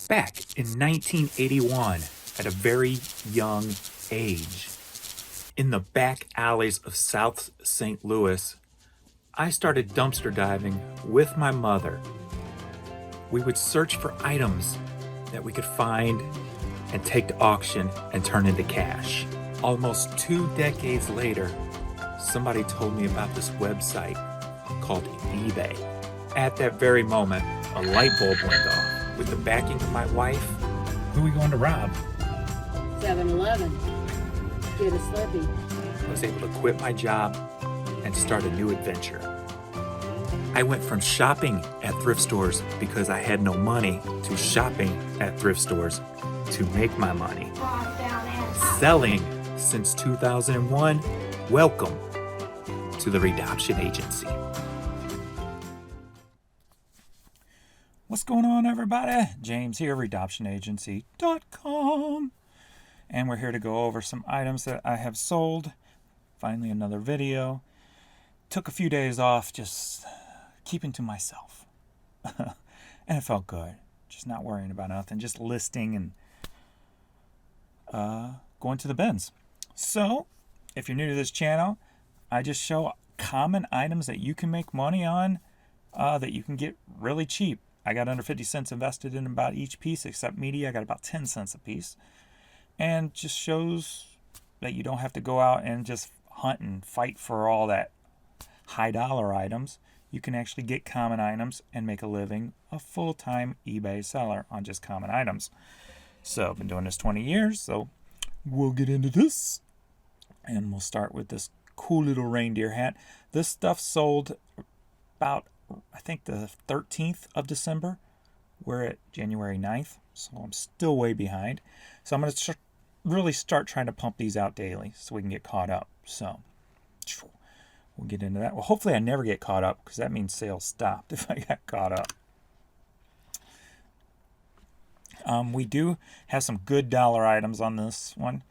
Back in 1981, at a very young age, in the back alleys of South St. Louis, I started dumpster diving with my mother. We would search for items that we could find and take to auction and turn into cash. Almost 2 decades later, somebody told me about this website called eBay. At that very moment, a light bulb went off. With the backing of my wife, who are we going to rob? 7-Eleven. Get a Slurpee. I was able to quit my job and start a new adventure. I went from shopping at thrift stores because I had no money to shopping at thrift stores to make my money. Selling since 2001. Welcome to the Redoption Agency. What's going on, everybody? James here, redoptionagency.com. And we're here to go over some items that I have sold. Finally, another video. Took a few days off, just keeping to myself. And it felt good. Just not worrying about nothing. Just listing and going to the bins. So, if you're new to this channel, I just show common items that you can make money on, that you can get really cheap. I got under 50 cents invested in about each piece, except media. I got about 10 cents a piece. And just shows that you don't have to go out and just hunt and fight for all that high dollar items. You can actually get common items and make a living, a full-time eBay seller on just common items. So I've been doing this 20 years, so we'll get into this. And we'll start with this cool little reindeer hat. This stuff sold about, I think, the 13th of December. We're at January 9th, so I'm still way behind. So I'm going to really start trying to pump these out daily so we can get caught up. So we'll get into that. Well, hopefully I never get caught up, because that means sales stopped if I got caught up. We do have some good dollar items on this one,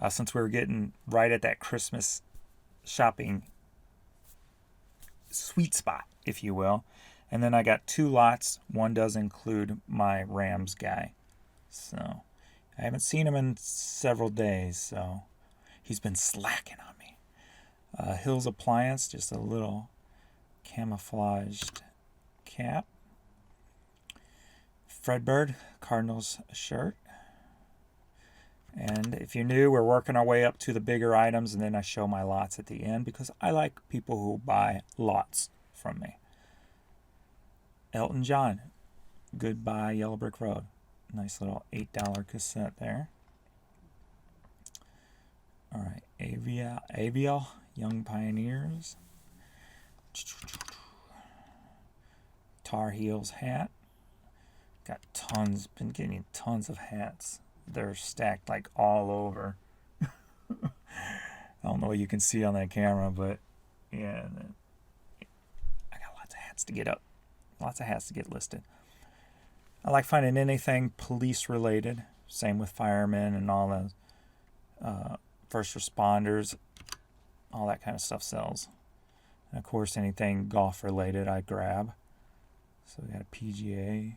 since we were getting right at that Christmas shopping sweet spot, if you will. And then I got 2 lots. One does include my Rams guy. So I haven't seen him in several days, so he's been slacking on me. Hills Appliance, just a little camouflaged cap. Fredbird, Cardinals shirt. And if you're new, we're working our way up to the bigger items, and then I show my lots at the end because I like people who buy lots from me. Elton John, Goodbye Yellow Brick Road. Nice little $8 cassette there. All right, Avial, Young Pioneers. Tar Heels hat. Got tons, been getting tons of hats. They're stacked like all over. I don't know what you can see on that camera, but yeah, I got lots of hats to get up. Lots of hats to get listed. I like finding anything police related. Same with firemen and all the first responders. All that kind of stuff sells. And of course, anything golf related I grab. So we got a PGA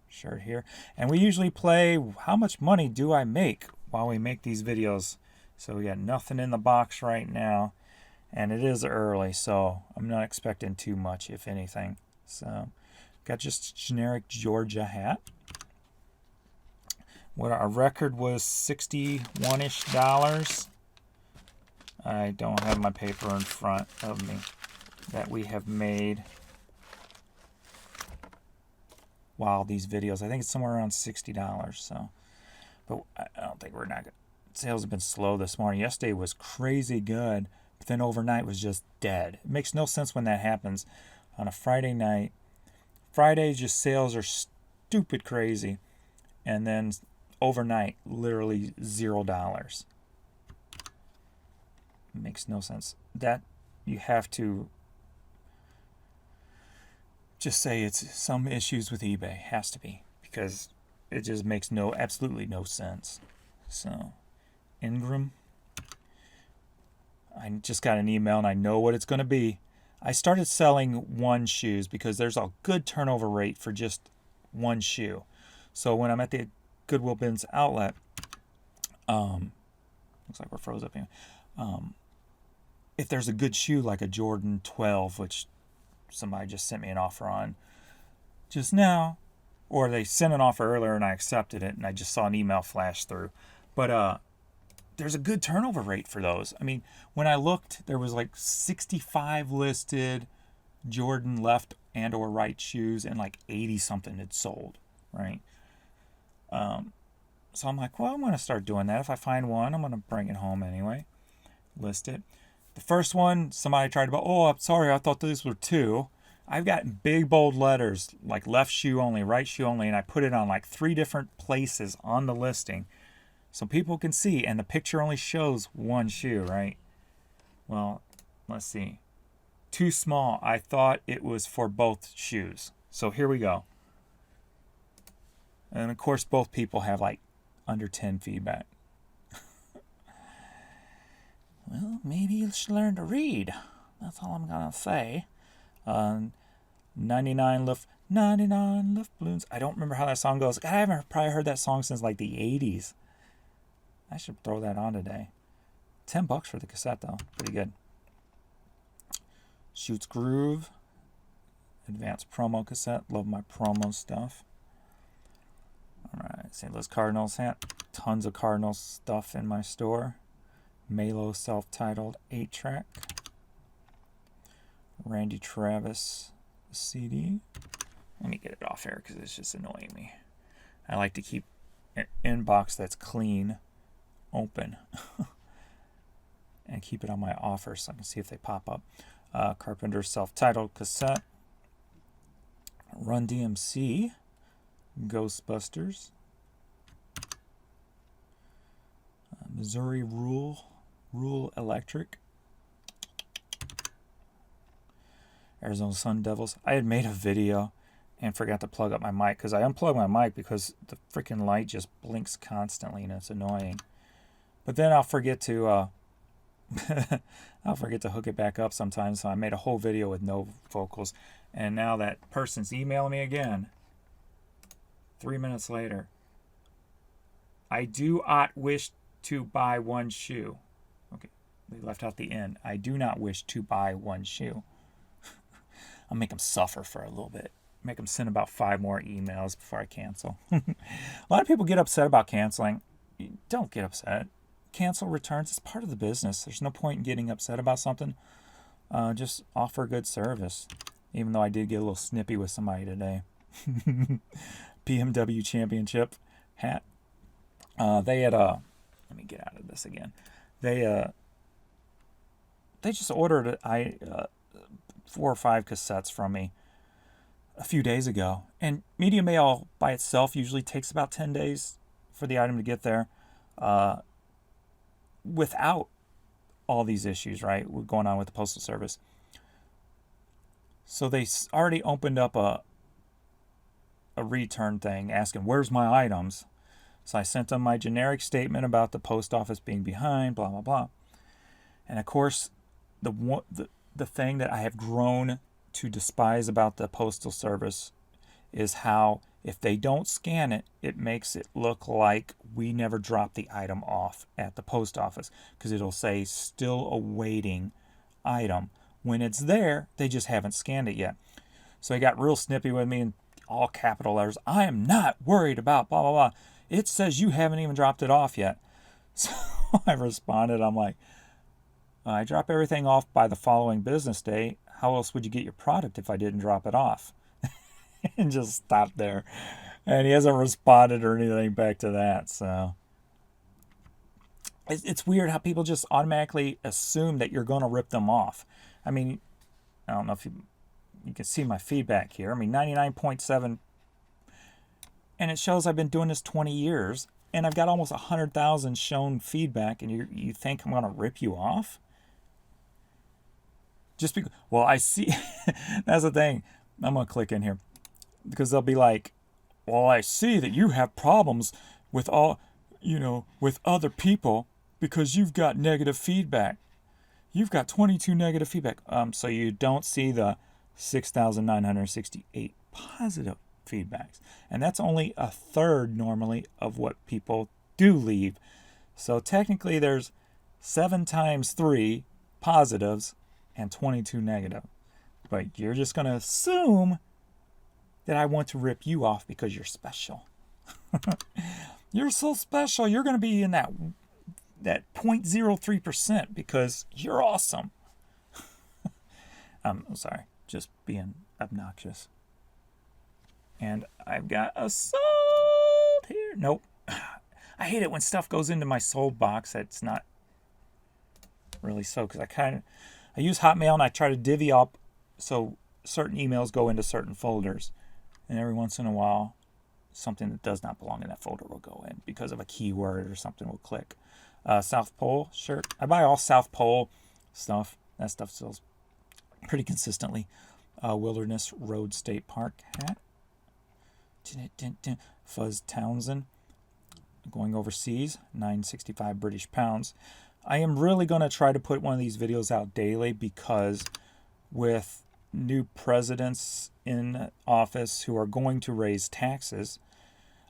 shirt here. And we usually play how much money do I make while we make these videos. So we got nothing in the box right now. And it is early, so I'm not expecting too much, if anything. So got just a generic Georgia hat. What our record was $61-ish. I don't have my paper in front of me that we have made while these videos. I think it's somewhere around $60. So, but I don't think we're not good. Sales have been slow this morning. Yesterday was crazy good, but then overnight was just dead. It makes no sense when that happens on a Friday night. Fridays, just sales are stupid crazy, and then overnight, literally $0. It makes no sense. That you have to just say it's some issues with eBay. Has to be, because it just makes absolutely no sense. So, Ingram. I just got an email and I know what it's going to be. I started selling one shoes because there's a good turnover rate for just one shoe. So when I'm at the Goodwill Bins outlet, looks like we're froze up here. If there's a good shoe like a Jordan 12, which somebody just sent me an offer on just now, or they sent an offer earlier and I accepted it and I just saw an email flash through. But there's a good turnover rate for those. I mean, when I looked, there was like 65 listed Jordan left and or right shoes and like 80 something had sold, right? So I'm like, well, I'm going to start doing that. If I find one, I'm going to bring it home anyway. List it. The first one, somebody tried to, oh, I'm sorry, I thought these were two. I've got big, bold letters, like left shoe only, right shoe only, and I put it on like 3 different places on the listing so people can see, and the picture only shows one shoe, right? Well, let's see. Too small. I thought it was for both shoes. So here we go. And of course, both people have like under 10 feedback. Well, maybe you should learn to read. That's all I'm going to say. 99 lift balloons. I don't remember how that song goes. God, I haven't probably heard that song since like the 80s. I should throw that on today. $10 for the cassette though. Pretty good. Shoots Groove. Advanced promo cassette. Love my promo stuff. Alright, St. Louis Cardinals hat. Tons of Cardinals stuff in my store. Malo self-titled 8-track. Randy Travis CD. Let me get it off here because it's just annoying me. I like to keep an inbox that's clean open and keep it on my offers so I can see if they pop up. Carpenter self-titled cassette. Run DMC. Ghostbusters. Missouri Rule Electric. Arizona Sun Devils. I had made a video and forgot to plug up my mic because I unplugged my mic because the freaking light just blinks constantly and it's annoying. But then I'll forget to hook it back up sometimes. So I made a whole video with no vocals, and now that person's emailing me again. 3 minutes later. I do not wish to buy one shoe. Okay, they left out the end. I do not wish to buy one shoe. I'll make them suffer for a little bit. Make them send about 5 more emails before I cancel. A lot of people get upset about canceling. Don't get upset. Cancel returns. It's part of the business. There's no point in getting upset about something. Just offer good service. Even though I did get a little snippy with somebody today. BMW Championship hat. They had let me get out of this again. They just ordered 4 or 5 cassettes from me a few days ago, and media mail by itself usually takes about 10 days for the item to get there, without all these issues, right, going on with the Postal Service. So they already opened up a return thing asking, where's my items? So I sent them my generic statement about the post office being behind, blah, blah, blah. And of course, the thing that I have grown to despise about the Postal Service is how if they don't scan it, it makes it look like we never dropped the item off at the post office, because it'll say still awaiting item. When it's there, they just haven't scanned it yet. So he got real snippy with me in all capital letters. I am not worried about blah, blah, blah. It says you haven't even dropped it off yet. So I responded, I'm like, I drop everything off by the following business day. How else would you get your product if I didn't drop it off? And just stopped there. And he hasn't responded or anything back to that. So it's weird how people just automatically assume that you're going to rip them off. I mean, I don't know if you can see my feedback here. I mean, 99.7. And it shows I've been doing this 20 years. And I've got almost 100,000 shown feedback. And you think I'm going to rip you off? Just because, well, I see. That's the thing. I'm going to click in here. Because they'll be like, well, I see that you have problems with with other people because you've got negative feedback. You've got 22 negative feedback. So you don't see the 6,968 positive feedbacks. And that's only a third normally of what people do leave. So technically there's 7 times 3 positives and 22 negative. But you're just going to assume that I want to rip you off because you're special. You're so special. You're going to be in that 0.03% because you're awesome. I'm sorry, just being obnoxious. And I've got a sold here. Nope. I hate it when stuff goes into my sold box that's not really so, because I use Hotmail and I try to divvy up so certain emails go into certain folders. And every once in a while, something that does not belong in that folder will go in because of a keyword or something will click. South Pole shirt. I buy all South Pole stuff. That stuff sells pretty consistently. Wilderness Road State Park hat. Fuzz Townsend. Going overseas. 965 British pounds. I am really going to try to put one of these videos out daily because with new presidents in office who are going to raise taxes,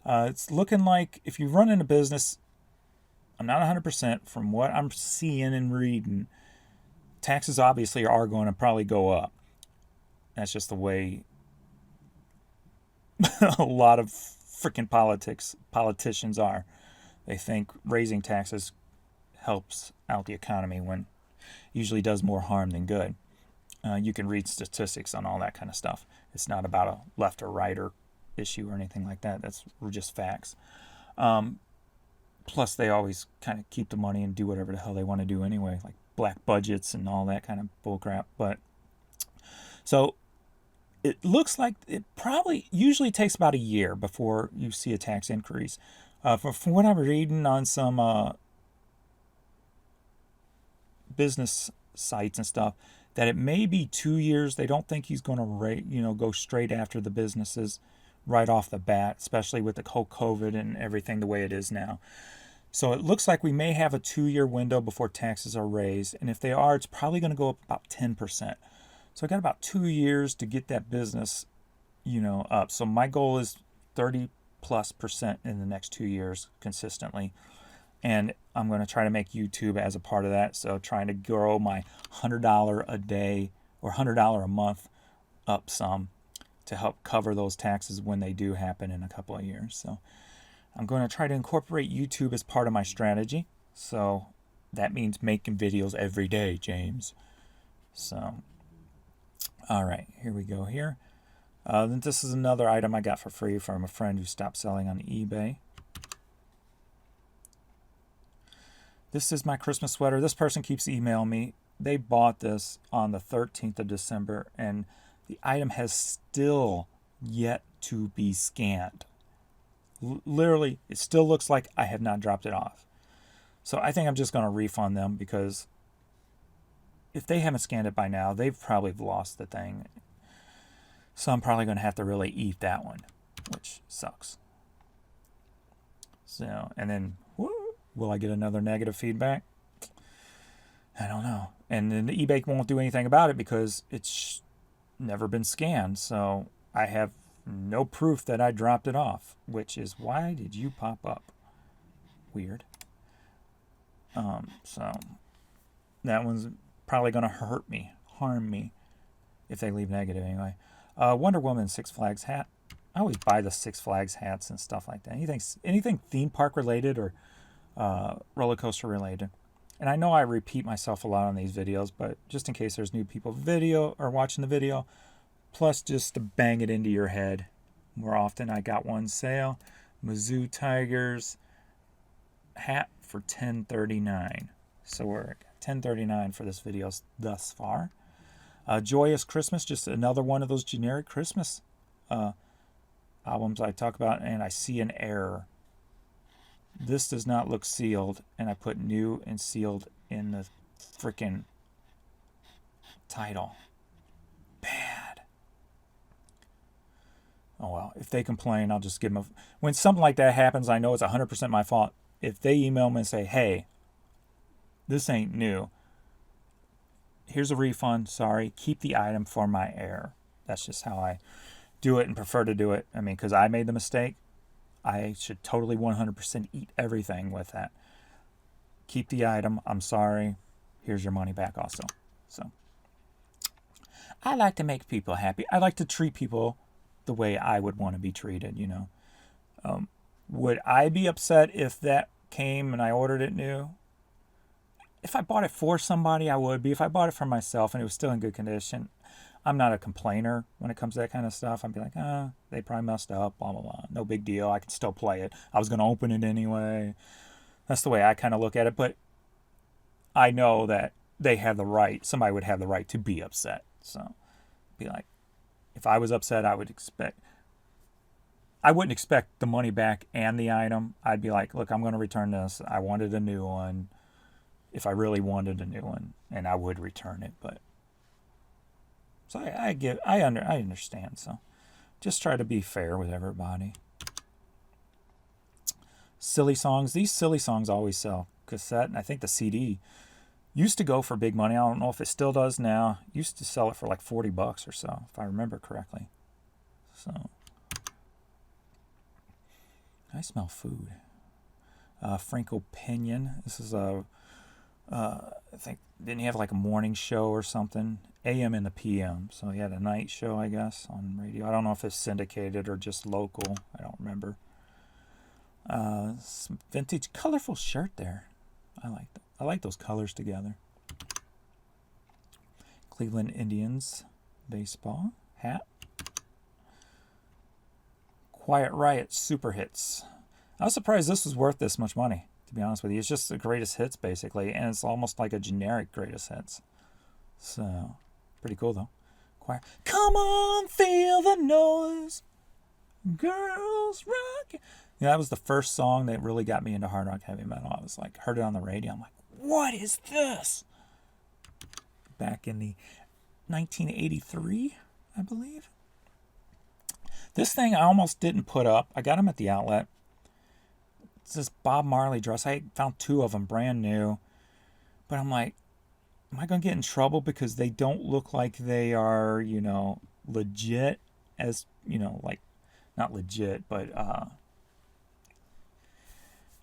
it's looking like if you run in a business, I'm not 100% from what I'm seeing and reading, taxes obviously are going to probably go up. That's just the way a lot of freaking politicians are. They think raising taxes helps out the economy when it usually does more harm than good. You can read statistics on all that kind of stuff. It's not about a left or right or issue or anything like that. That's just facts. Plus, they always kind of keep the money and do whatever the hell they want to do anyway, like black budgets and all that kind of bullcrap. But so it looks like it probably usually takes about a year before you see a tax increase. From what I'm reading on some business sites and stuff, that it may be 2 years. They don't think he's going to go straight after the businesses right off the bat, especially with the whole COVID and everything the way it is now. So it looks like we may have a 2-year window before taxes are raised. And if they are, it's probably going to go up about 10%. So I got about 2 years to get that business, up. So my goal is 30+% in the next 2 years consistently. And I'm going to try to make YouTube as a part of that. So trying to grow my $100 a day or $100 a month up some to help cover those taxes when they do happen in a couple of years. So I'm going to try to incorporate YouTube as part of my strategy. So that means making videos every day, James. So, all right, here we go here. Then this is another item I got for free from a friend who stopped selling on eBay. This is my Christmas sweater. This person keeps emailing me. They bought this on the 13th of December, and the item has still yet to be scanned. Literally, it still looks like I have not dropped it off. So I think I'm just going to refund them because if they haven't scanned it by now, they've probably lost the thing. So I'm probably going to have to really eat that one, which sucks. So, and then, will I get another negative feedback? I don't know. And then the eBay won't do anything about it because it's never been scanned. So I have no proof that I dropped it off, which is why did you pop up? Weird. So that one's probably going to harm me if they leave negative anyway. Wonder Woman Six Flags hat. I always buy the Six Flags hats and stuff like that. Anything theme park related or roller coaster related. And I know I repeat myself a lot on these videos, but just in case there's new people watching the video, plus just to bang it into your head more often, I got one sale. Mizzou Tigers hat for $10.39. So we're at $10.39 for this video thus far. Joyous Christmas, just another one of those generic Christmas albums I talk about, and I see an error. This does not look sealed, and I put new and sealed in the freaking title. Bad. Oh well, if they complain, I'll just give them when something like that happens, I know it's 100% my fault. If they email me and say, hey, this ain't new, here's a refund, sorry, keep the item for my error. That's just how I do it and prefer to do it. I mean, because I made the mistake. I should totally 100% eat everything with that. Keep the item. I'm sorry. Here's your money back also. So I like to make people happy. I like to treat people the way I would want to be treated, you know. Would I be upset if that came and I ordered it new? If I bought it for somebody, I would be. If I bought it for myself and it was still in good condition, I'm not a complainer when it comes to that kind of stuff. I'd be like, they probably messed up, blah, blah, blah. No big deal. I can still play it. I was going to open it anyway. That's the way I kind of look at it. But I know that they have the right, somebody would have the right to be upset. So be like, if I was upset, I wouldn't expect the money back and the item. I'd be like, look, I'm going to return this. I wanted a new one. If I really wanted a new one, and I would return it, but so I understand. So just try to be fair with everybody. Silly songs. These silly songs always sell. Cassette, and I think the CD used to go for big money. I don't know if it still does now. Used to sell it for like $40 or so, if I remember correctly. So I smell food. Franco Pinion. This is I think, didn't he have like a morning show or something? AM and the PM. So he had a night show, I guess, on radio. I don't know if it's syndicated or just local. I don't remember. Some vintage, colorful shirt there. I like that. I like those colors together. Cleveland Indians baseball hat. Quiet Riot Super Hits. I was surprised this was worth this much money, to be honest with you. It's just the greatest hits, basically, and it's almost like a generic greatest hits. So, pretty cool, though. Choir. Come on, feel the noise. Girls rock. Yeah, that was the first song that really got me into hard rock heavy metal. I was like, heard it on the radio. I'm like, what is this? Back in the 1983, I believe. This thing I almost didn't put up. I got them at the outlet. It's this Bob Marley dress. I found 2 of them brand new. But I'm like, am I going to get in trouble because they don't look like they are, you know, legit as, you know, like, not legit, but,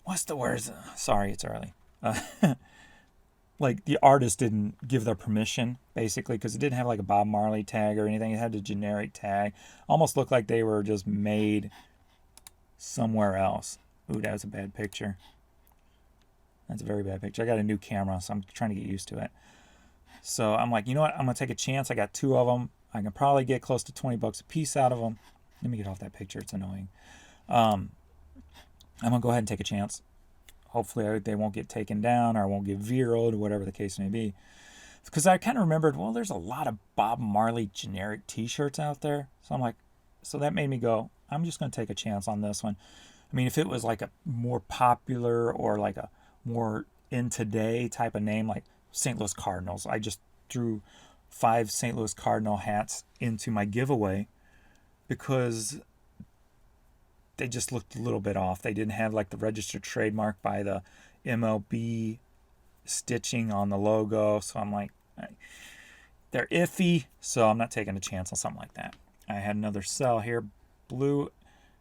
what's the word? Sorry, it's early. Like, the artist didn't give their permission, basically, because it didn't have, like, a Bob Marley tag or anything. It had a generic tag. Almost looked like they were just made somewhere else. Ooh, that was a bad picture. That's a very bad picture. I got a new camera, so I'm trying to get used to it. So I'm like, you know what? I'm going to take a chance. I got 2 of them. I can probably get close to $20 a piece out of them. Let me get off that picture. It's annoying. I'm going to go ahead and take a chance. Hopefully they won't get taken down or I won't get viraled or whatever the case may be. Because I kind of remembered, well, there's a lot of Bob Marley generic t-shirts out there. So I'm like, so that made me go, I'm just going to take a chance on this one. I mean, if it was like a more popular or like a more in today type of name, like St. Louis Cardinals, I just threw 5 St. Louis Cardinal hats into my giveaway because they just looked a little bit off. They didn't have like the registered trademark by the MLB stitching on the logo. So I'm like, they're iffy. So I'm not taking a chance on something like that. I had another sell here. Blue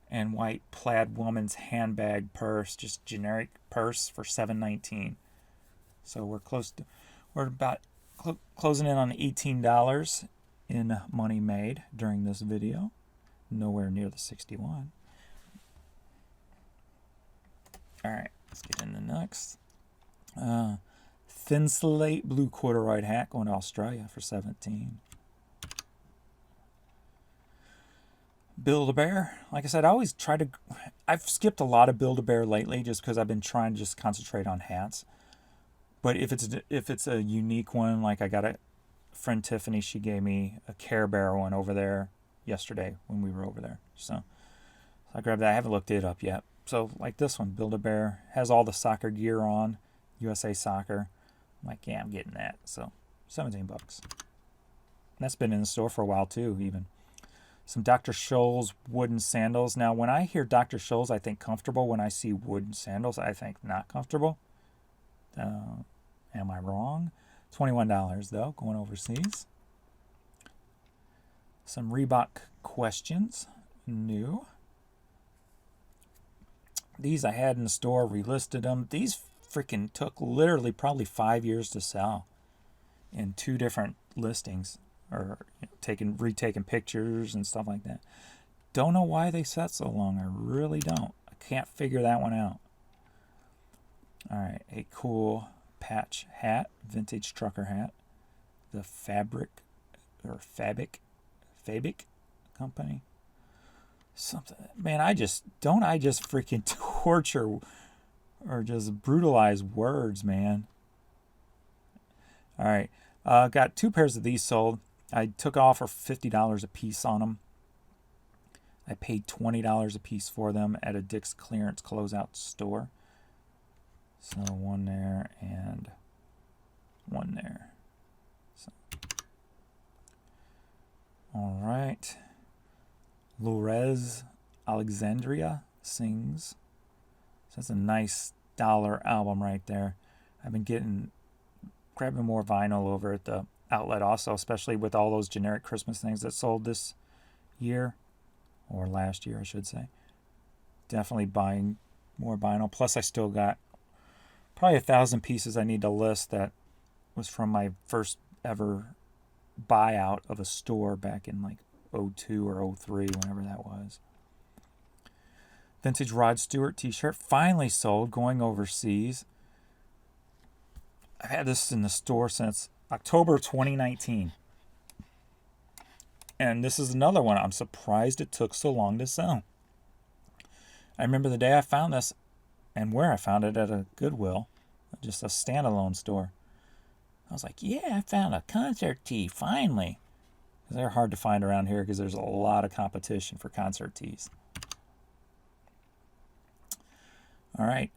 and white plaid woman's handbag purse. Just generic purse for $7.19. So we're about closing in on $18 in money made during this video. Nowhere near the 61. All right, let's get into next. Thin slate blue corduroy hat going to Australia for $17. Build-A-Bear. Like I said, I've skipped a lot of Build-A-Bear lately just because I've been trying to just concentrate on hats. But if it's a unique one, like I got a friend Tiffany, she gave me a Care Bear one over there yesterday when we were over there. So I grabbed that. I haven't looked it up yet. So like this one, Build-A-Bear, has all the soccer gear on, USA Soccer. I'm like, yeah, I'm getting that. So $17. That's been in the store for a while too, even. Some Dr. Scholl's wooden sandals. Now, when I hear Dr. Scholl's, I think comfortable. When I see wooden sandals, I think not comfortable. Am I wrong? $21 though, going overseas. Some Reebok questions. New. These I had in the store, relisted them. These freaking took literally probably 5 years to sell in 2 different listings, or retaking pictures and stuff like that. Don't know why they set so long. I really don't. I can't figure that one out. All right, a cool patch hat, vintage trucker hat. The Fabric company. Something, man, I just freaking torture or just brutalize words, man. All right, got 2 pairs of these sold. I took off for $50 a piece on them. I paid $20 a piece for them at a Dick's clearance closeout store. So one there and one there. So. All right. Lorez Alexandria sings. So that's a nice dollar album right there. I've been grabbing more vinyl over at the outlet also, especially with all those generic Christmas things that sold this year, or last year I should say. Definitely buying more vinyl. Plus I still got probably 1,000 pieces I need to list that was from my first ever buyout of a store back in like 02 or 03, whenever that was. Vintage Rod Stewart t-shirt finally sold, going overseas. I've had this in the store since October 2019. And this is another one. I'm surprised it took so long to sell. I remember the day I found this and where I found it, at a Goodwill, just a standalone store. I was like, yeah, I found a concert tee, finally. Because they're hard to find around here because there's a lot of competition for concert tees. All right.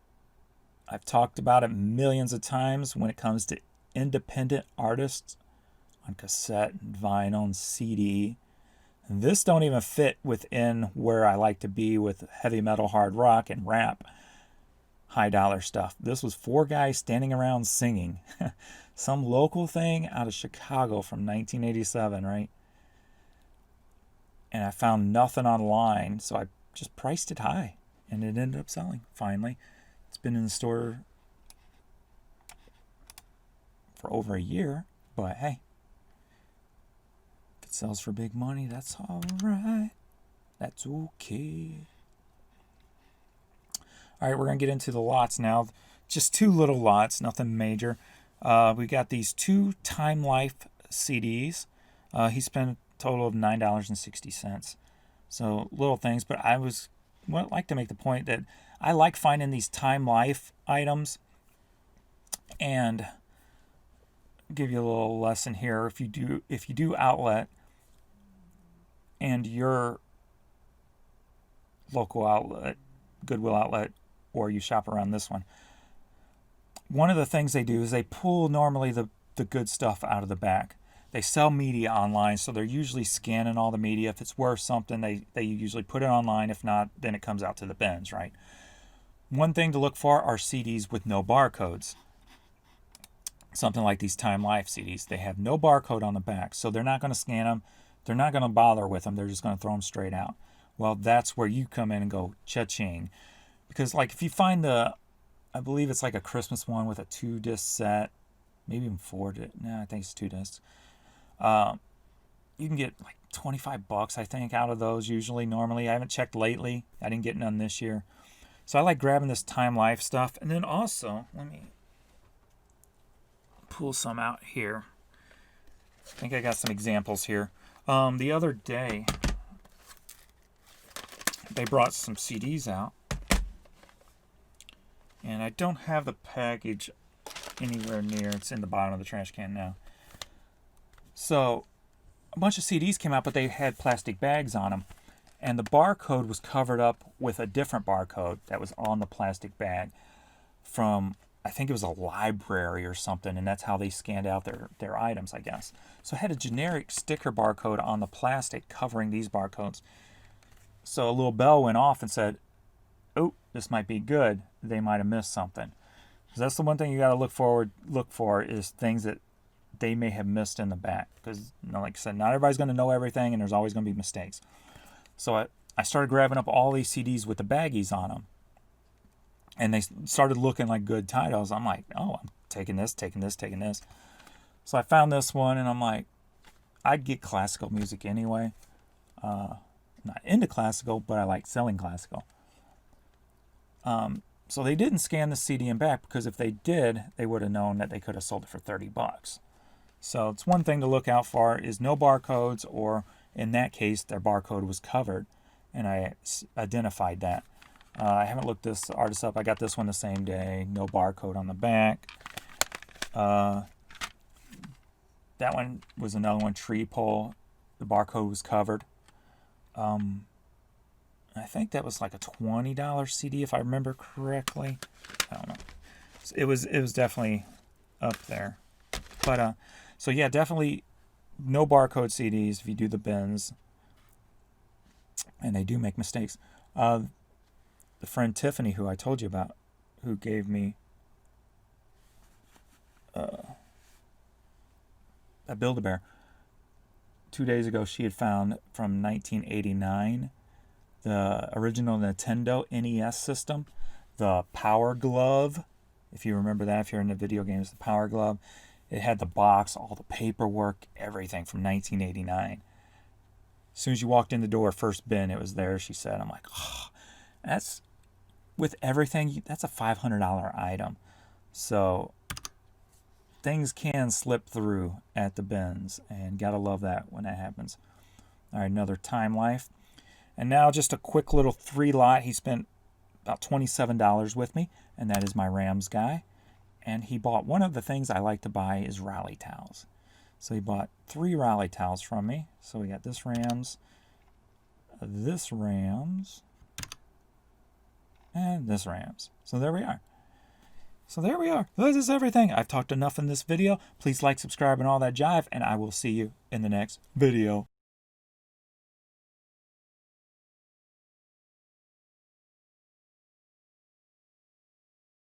I've talked about it millions of times when it comes to independent artists on cassette and vinyl and CD. And this don't even fit within where I like to be with heavy metal, hard rock, and rap. High dollar stuff. This was 4 guys standing around singing. Some local thing out of Chicago from 1987, right? And I found nothing online, so I just priced it high. And it ended up selling, finally. It's been in the store for over a year, but hey. If it sells for big money, that's all right. That's okay. All right, we're going to get into the lots now. Just 2 little lots, nothing major. We got these 2 Time Life CDs. He spent a total of $9.60. So little things, but I would like to make the point that I like finding these Time Life items, and give you a little lesson here. If you do outlet and your local outlet, Goodwill outlet, or you shop around this one of the things they do is they pull normally the good stuff out of the back. They sell media online, so they're usually scanning all the media. If it's worth something, they usually put it online. If not, then it comes out to the bins, right? One thing to look for are CDs with no barcodes. Something like these Time Life CDs. They have no barcode on the back, so they're not going to scan them. They're not going to bother with them. They're just going to throw them straight out. Well, that's where you come in and go cha-ching. Because like if you find I believe it's like a Christmas one with a 2-disc set, maybe even 4 discs. No, I think it's 2 discs. You can get like $25, I think, out of those usually, normally. I haven't checked lately. I didn't get none this year. So I like grabbing this Time Life stuff. And then also, let me pull some out here. I think I got some examples here. The other day, they brought some CDs out. And I don't have the package anywhere near. It's in the bottom of the trash can now. So a bunch of CDs came out, but they had plastic bags on them. And the barcode was covered up with a different barcode that was on the plastic bag from, I think it was a library or something. And that's how they scanned out their items, I guess. So it had a generic sticker barcode on the plastic covering these barcodes. So a little bell went off and said, oh, this might be good. They might have missed something. So that's the one thing you got to look for is things that they may have missed in the back. Because, like I said, not everybody's going to know everything, and there's always going to be mistakes. So I started grabbing up all these CDs with the baggies on them. And they started looking like good titles. I'm like, oh, I'm taking this, taking this, taking this. So I found this one, and I'm like, I'd get classical music anyway. Not into classical, but I like selling classical. So they didn't scan the CD in back, because if they did, they would have known that they could have sold it for $30. So it's one thing to look out for is no barcodes, or in that case, their barcode was covered, and I identified that. I haven't looked this artist up. I got this one the same day. No barcode on the back. That one was another one, Tree Pole. The barcode was covered. I think that was like a $20 CD, if I remember correctly. I don't know. It was definitely up there. But so yeah, definitely no barcode CDs if you do the bins. And they do make mistakes. The friend Tiffany, who I told you about, who gave me a Build-A-Bear 2 days ago, she had found from 1989 the original Nintendo NES system, the Power Glove. If you remember that, if you're into video games, the Power Glove. It had the box, all the paperwork, everything from 1989. As soon as you walked in the door, first bin, it was there, she said. I'm like, oh, that's, with everything, that's a $500 item. So things can slip through at the bins, and gotta love that when that happens. All right, another Time Life. And now just a quick little 3 lot. He spent about $27 with me, and that is my Rams guy. And he bought, one of the things I like to buy is rally towels. So he bought 3 rally towels from me. So we got this Rams, and this Rams. So there we are. This is everything. I've talked enough in this video. Please like, subscribe, and all that jive, and I will see you in the next video.